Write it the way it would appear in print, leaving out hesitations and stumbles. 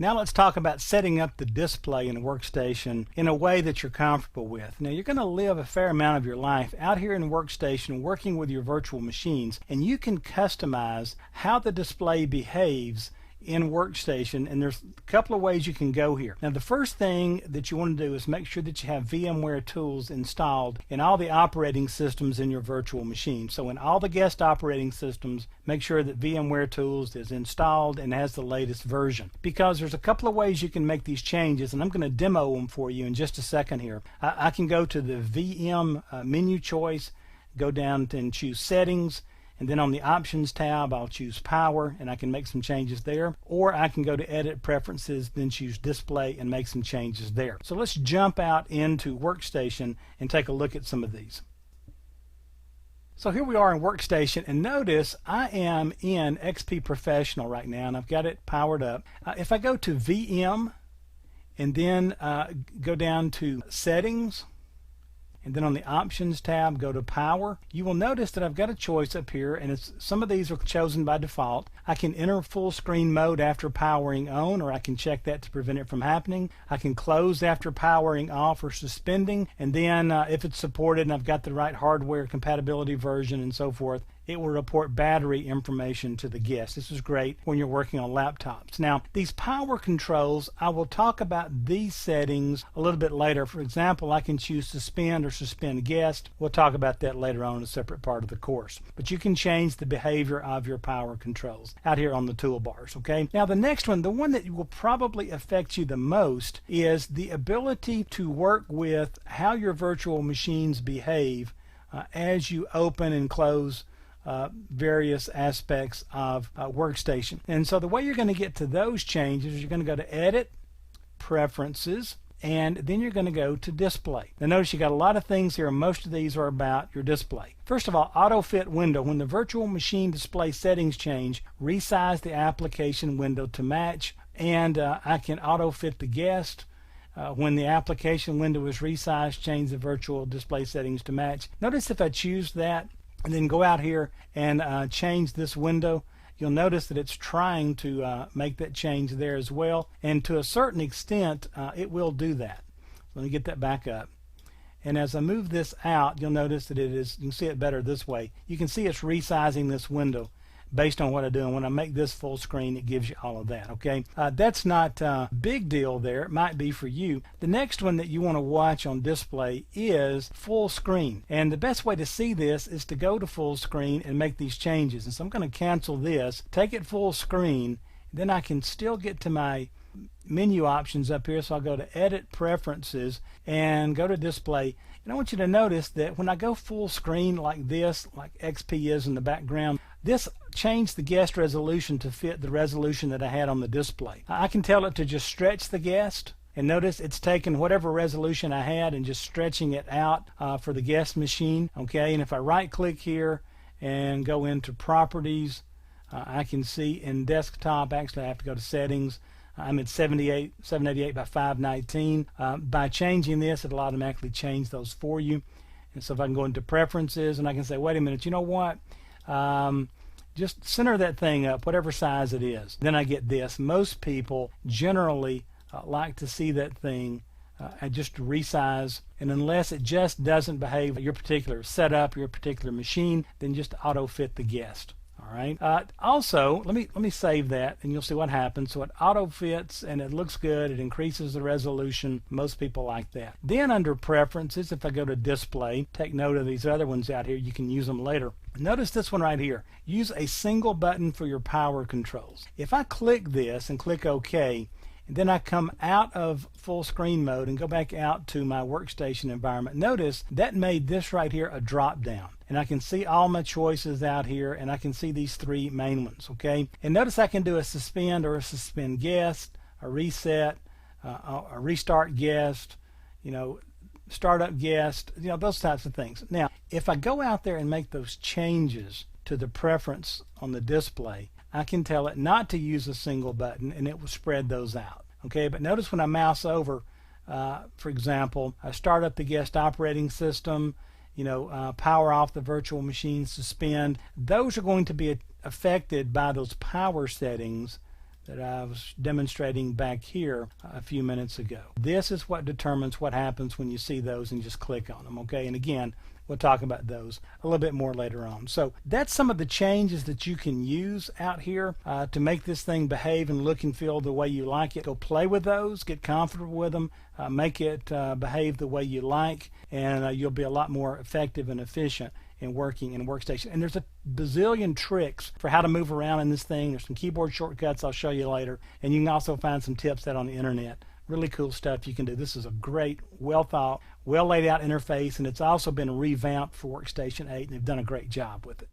Now let's talk about setting up the display in a workstation in a way that you're comfortable with. Now you're going to live a fair amount of your life out here in workstation working with your virtual machines, and you can customize how the display behaves in workstation, and there's a couple of ways you can go here. Now the first thing that you want to do is make sure that you have VMware tools installed in all the operating systems in your virtual machine. So in all the guest operating systems, make sure that VMware tools is installed and has the latest version, because there's a couple of ways you can make these changes, and I'm going to demo them for you in just a second here. I can go to the VM menu choice, go down and choose settings, and then on the options tab I'll choose power, and I can make some changes there, or I can go to edit preferences, then choose display and make some changes there. So let's jump out into workstation and take a look at some of these. So here we are in workstation, and notice I am in XP Professional right now, and I've got it powered up. If I go to VM and then go down to settings, and then on the options tab go to power, you will notice that I've got a choice up here, and some of these are chosen by default. I can enter full screen mode after powering on, or I can check that to prevent it from happening. I can close after powering off or suspending, and then if it's supported and I've got the right hardware compatibility version and so forth, it will report battery information to the guest. This is great when you're working on laptops. Now, these power controls, I will talk about these settings a little bit later. For example, I can choose suspend or suspend guest. We'll talk about that later on in a separate part of the course. But you can change the behavior of your power controls out here on the toolbars, okay? Now, the next one, the one that will probably affect you the most, is the ability to work with how your virtual machines behave as you open and close various aspects of workstation. And so the way you're going to get to those changes is you're going to go to edit preferences, and then you're going to go to display. Now notice you got a lot of things here, and most of these are about your display. First of all, auto fit window. When the virtual machine display settings change, resize the application window to match, and I can auto fit the guest. When the application window is resized, change the virtual display settings to match. Notice if I choose that and then go out here and change this window, you'll notice that it's trying to make that change there as well, and to a certain extent it will do that. Let me get that back up, and as I move this out, you'll notice that it is, you can see it better this way. You can see it's resizing this window based on what I do, and when I make this full screen, it gives you all of that, okay? That's not a big deal there. It might be for you. The next one that you want to watch on display is full screen, and the best way to see this is to go to full screen and make these changes. And so I'm going to cancel this, take it full screen, then I can still get to my menu options up here. So I'll go to edit preferences and go to display, and I want you to notice that when I go full screen like this, like XP is in the background, this changed the guest resolution to fit the resolution that I had on the display. I can tell it to just stretch the guest, and notice it's taken whatever resolution I had and just stretching it out for the guest machine, okay? And if I right click here and go into properties, I can see in desktop, actually I have to go to settings, I'm at 788 by 519. By changing this, it'll automatically change those for you. And so if I can go into preferences, and I can say, wait a minute, you know what? Just center that thing up, whatever size it is. Then I get this. Most people generally like to see that thing just resize, and unless it just doesn't behave your particular setup, your particular machine, then just auto fit the guest. All right. Also, let me save that, and you'll see what happens. So it auto fits, and it looks good. It increases the resolution. Most people like that. Then under preferences, if I go to display, take note of these other ones out here. You can use them later. Notice this one right here. Use a single button for your power controls. If I click this and click OK, and then I come out of full screen mode and go back out to my workstation environment, notice that made this right here a drop down, and I can see all my choices out here, and I can see these three main ones, okay? And notice I can do a suspend or a suspend guest, a reset, a restart guest, startup guest, those types of things. Now if I go out there and make those changes to the preference on the display, I can tell it not to use a single button, and it will spread those out. Okay, but notice when I mouse over, for example, I start up the guest operating system, power off the virtual machine, suspend. Those are going to be affected by those power settings that I was demonstrating back here a few minutes ago. This is what determines what happens when you see those and just click on them, okay? And again, we'll talk about those a little bit more later on. So that's some of the changes that you can use out here to make this thing behave and look and feel the way you like it. Go play with those, get comfortable with them, make it behave the way you like, and you'll be a lot more effective and efficient in working in Workstation. And there's a bazillion tricks for how to move around in this thing. There's some keyboard shortcuts I'll show you later, and you can also find some tips out on the internet. Really cool stuff you can do. This is a great, well thought, well laid out interface, and it's also been revamped for Workstation 8, and they've done a great job with it.